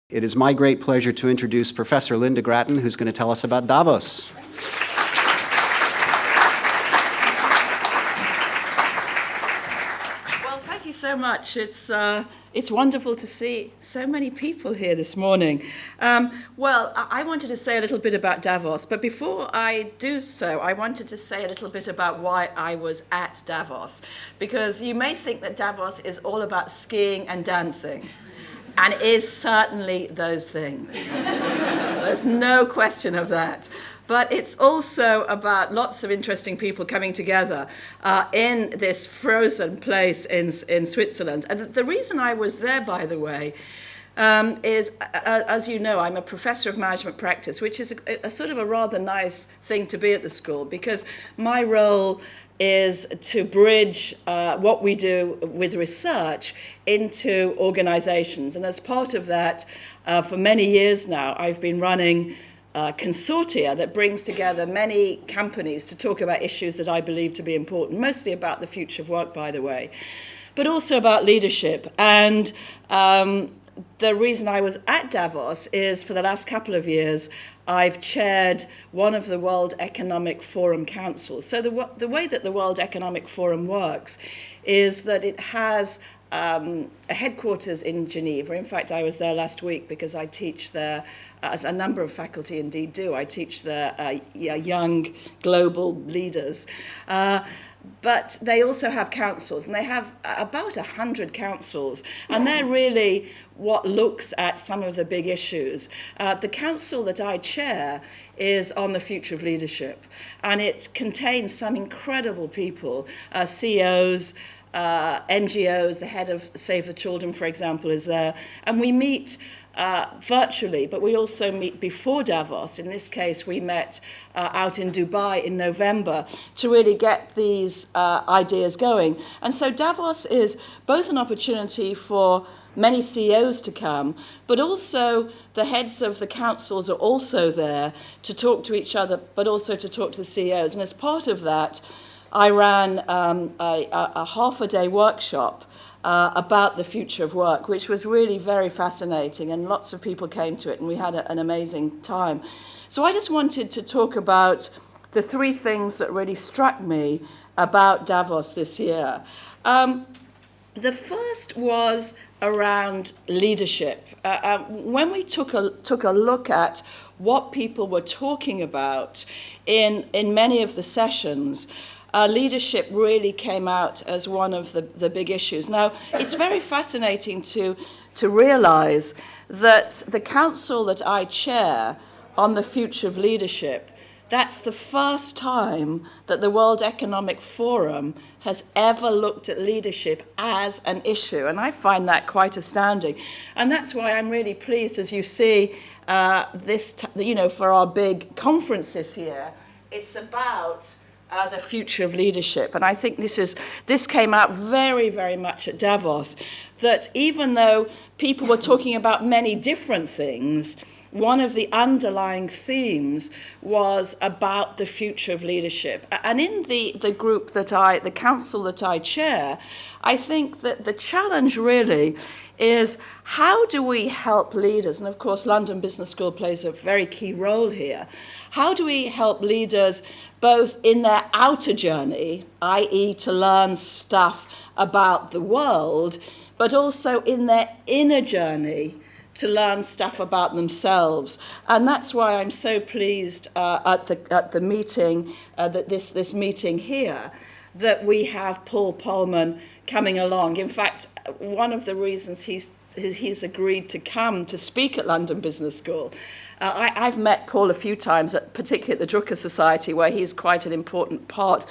It is my great pleasure to introduce Professor Lynda Gratton, who's going to tell us about Davos. Well, thank you so much. It's wonderful to see so many people here this morning. I wanted to say a little bit about Davos, but before I do so, I wanted to say a little bit about why I was at Davos, because you may think that Davos is all about skiing and dancing. And it is certainly those things. There's no question of that. But it's also about lots of interesting people coming together in this frozen place in Switzerland. And the reason I was there, by the way, is, as you know, I'm a professor of management practice, which is a sort of a rather nice thing to be at the school, because my role is to bridge what we do with research into organizations. And as part of that, for many years now, I've been running consortia that brings together many companies to talk about issues that I believe to be important, mostly about the future of work, by the way, but also about leadership. And the reason I was at Davos is for the last couple of years, I've chaired one of the World Economic Forum councils. So the way that the World Economic Forum works is that it has a headquarters in Geneva. In fact, I was there last week because I teach there, as a number of faculty indeed do, I teach the young global leaders. But they also have councils, and they have about 100 councils, and they're really what looks at some of the big issues. The council that I chair is on the future of leadership, and it contains some incredible people, CEOs, NGOs. The head of Save the Children, for example, is there, and we meet virtually, but we also meet before Davos. In this case, we met out in Dubai in November to really get these ideas going. And so Davos is both an opportunity for many CEOs to come, but also the heads of the councils are also there to talk to each other, but also to talk to the CEOs. And as part of that, I ran a half-a-day workshop about the future of work, which was really very fascinating, and lots of people came to it, and we had an amazing time. So I just wanted to talk about the three things that really struck me about Davos this year. The first was around leadership. When we took a look at what people were talking about in many of the sessions, leadership really came out as one of the big issues. Now, it's very fascinating to realize that the council that I chair on the future of leadership, that's the first time that the World Economic Forum has ever looked at leadership as an issue. And I find that quite astounding. And that's why I'm really pleased, as you see, for our big conference this year, it's about the future of leadership. And I think this came out very, very much at Davos, that even though people were talking about many different things, one of the underlying themes was about the future of leadership. And in the council that I chair, I think that the challenge really is, how do we help leaders? And of course, London Business School plays a very key role here. How do we help leaders both in their outer journey, i.e. to learn stuff about the world, but also in their inner journey to learn stuff about themselves? And that's why I'm so pleased at the meeting, this meeting here, that we have Paul Polman coming along. In fact, one of the reasons he's agreed to come to speak at London Business School. I've met Paul a few times, particularly at the Drucker Society, where he's quite an important part.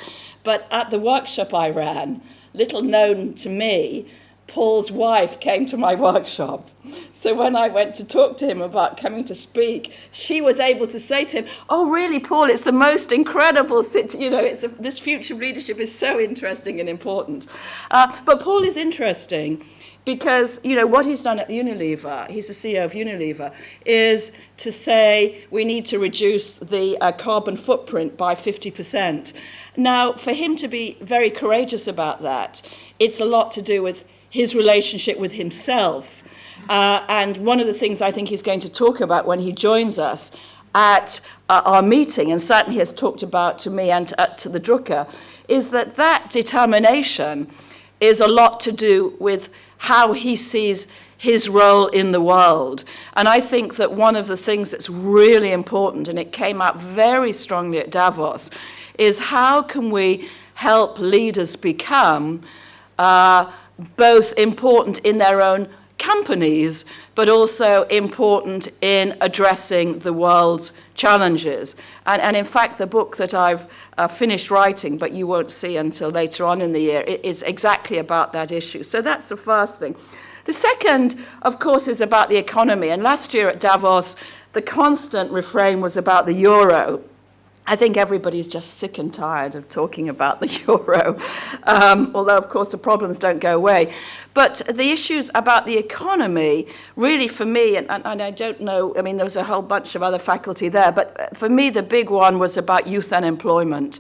But at the workshop I ran, little known to me, Paul's wife came to my workshop. So when I went to talk to him about coming to speak, she was able to say to him, "Oh, really, Paul, it's the most incredible, this future of leadership is so interesting and important." But Paul is interesting because, what he's done at Unilever, he's the CEO of Unilever, is to say we need to reduce the carbon footprint by 50%. Now, for him to be very courageous about that, it's a lot to do with his relationship with himself And one of the things I think he's going to talk about when he joins us at our meeting, and certainly has talked about to me and to the Drucker, is that determination is a lot to do with how he sees his role in the world. And I think that one of the things that's really important, and it came out very strongly at Davos, is how can we help leaders become both important in their own companies, but also important in addressing the world's challenges. And in fact, the book that I've finished writing, but you won't see until later on in the year, is exactly about that issue. So that's the first thing. The second, of course, is about the economy. And last year at Davos, the constant refrain was about the euro. I think everybody's just sick and tired of talking about the euro, although, of course, the problems don't go away. But the issues about the economy, really for me, and I don't know, I mean, there was a whole bunch of other faculty there, but for me, the big one was about youth unemployment.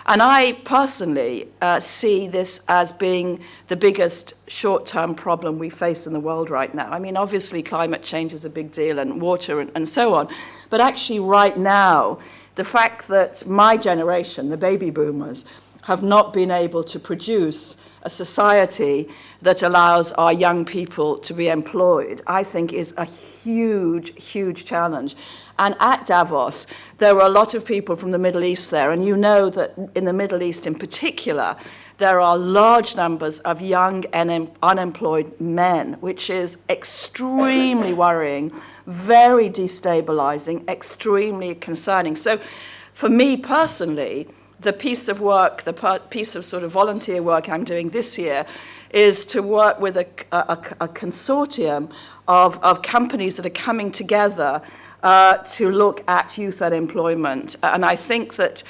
And I personally see this as being the biggest short-term problem we face in the world right now. I mean, obviously, climate change is a big deal, and water and so on. But actually, right now, the fact that my generation, the baby boomers, have not been able to produce a society that allows our young people to be employed, I think is a huge, huge challenge. And at Davos, there were a lot of people from the Middle East there, and you know that in the Middle East in particular, there are large numbers of young and unemployed men, which is extremely worrying, very destabilizing, extremely concerning. So for me personally, the piece of work, the piece of sort of volunteer work I'm doing this year is to work with a consortium of companies that are coming together to look at youth unemployment. And I think that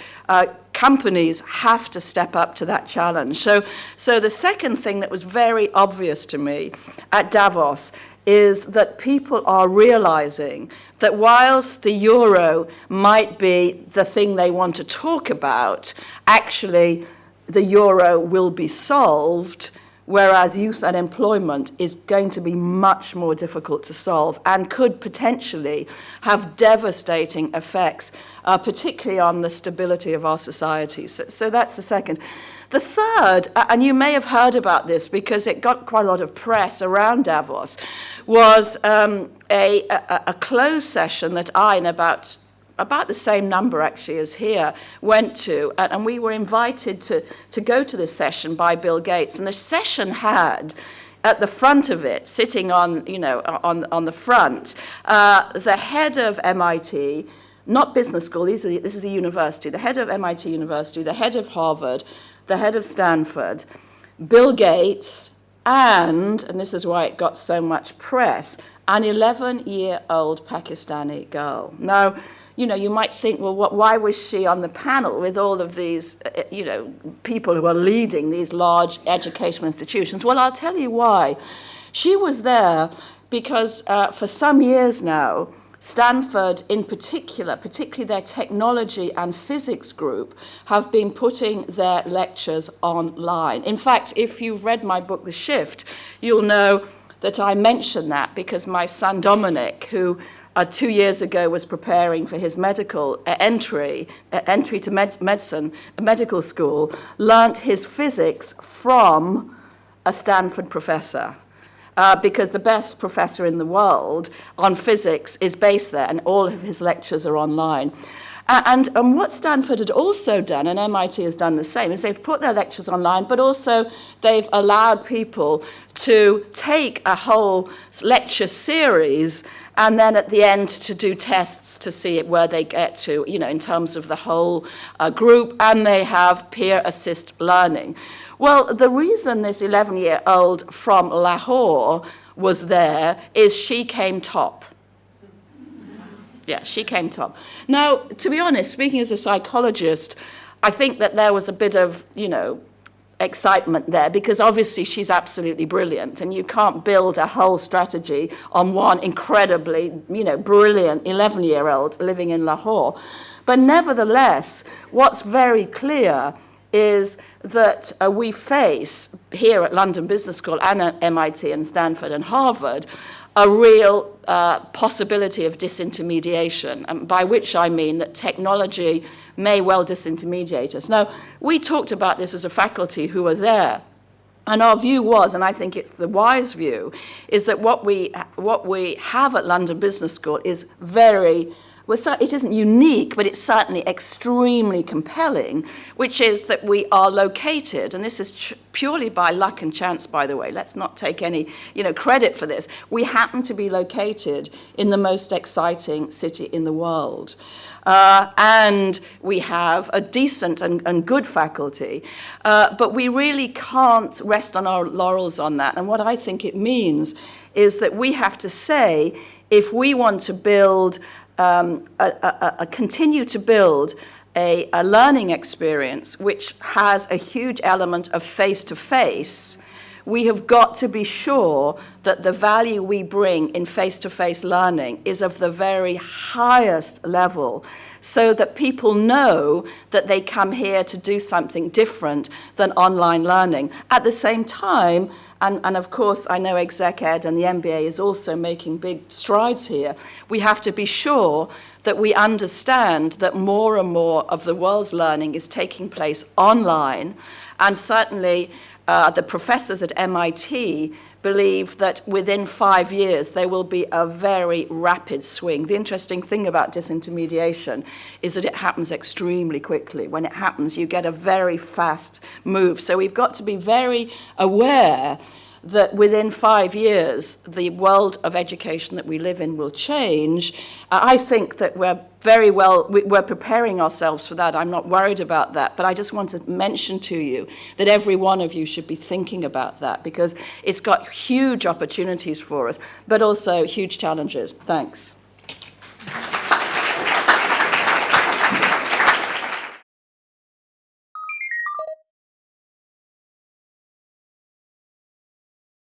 companies have to step up to that challenge. So the second thing that was very obvious to me at Davos is that people are realizing that whilst the euro might be the thing they want to talk about, actually the euro will be solved, whereas youth unemployment is going to be much more difficult to solve and could potentially have devastating effects, particularly on the stability of our societies. So that's the second. The third, and you may have heard about this because it got quite a lot of press around Davos, was a closed session that I, and about the same number actually as here, went to, and we were invited to go to this session by Bill Gates. And the session had, at the front of it, sitting on the front, the head of MIT, not business school, this is the university, the head of MIT University, the head of Harvard, the head of Stanford, Bill Gates, and this is why it got so much press, an 11-year-old Pakistani girl. Now, you might think, well, why was she on the panel with all of these, people who are leading these large educational institutions? Well, I'll tell you why. She was there because for some years now, Stanford in particular, particularly their technology and physics group, have been putting their lectures online. In fact, if you've read my book, The Shift, you'll know that I mention that because my son Dominic, who 2 years ago was preparing for his medical entry to medical school, learnt his physics from a Stanford professor. Because the best professor in the world on physics is based there, and all of his lectures are online. And what Stanford had also done, and MIT has done the same, is they've put their lectures online, but also they've allowed people to take a whole lecture series and then at the end to do tests to see where they get to, in terms of the whole group, and they have peer assist learning. Well, the reason this 11-year-old from Lahore was there is she came top. Yeah, she came top. Now, to be honest, speaking as a psychologist, I think that there was a bit of, excitement there because obviously she's absolutely brilliant and you can't build a whole strategy on one incredibly, brilliant 11-year-old living in Lahore. But nevertheless, what's very clear is that we face here at London Business School and at MIT and Stanford and Harvard a real possibility of disintermediation, and by which I mean that technology may well disintermediate us. Now, we talked about this as a faculty who were there, and our view was, and I think it's the wise view, is that what we have at London Business School is it isn't unique, but it's certainly extremely compelling, which is that we are located, and this is purely by luck and chance, by the way. Let's not take any credit for this. We happen to be located in the most exciting city in the world. And we have a decent and good faculty, but we really can't rest on our laurels on that. And what I think it means is that we have to say, if we want to build continue to build a learning experience which has a huge element of face-to-face, we have got to be sure that the value we bring in face-to-face learning is of the very highest level, so that people know that they come here to do something different than online learning. At the same time, and of course I know Exec Ed and the MBA is also making big strides here, we have to be sure that we understand that more and more of the world's learning is taking place online, and certainly the professors at MIT believe that within 5 years there will be a very rapid swing. The interesting thing about disintermediation is that it happens extremely quickly. When it happens, you get a very fast move. So we've got to be very aware that within 5 years, the world of education that we live in will change. I think that we're preparing ourselves for that. I'm not worried about that, but I just want to mention to you that every one of you should be thinking about that, because it's got huge opportunities for us, but also huge challenges. Thanks.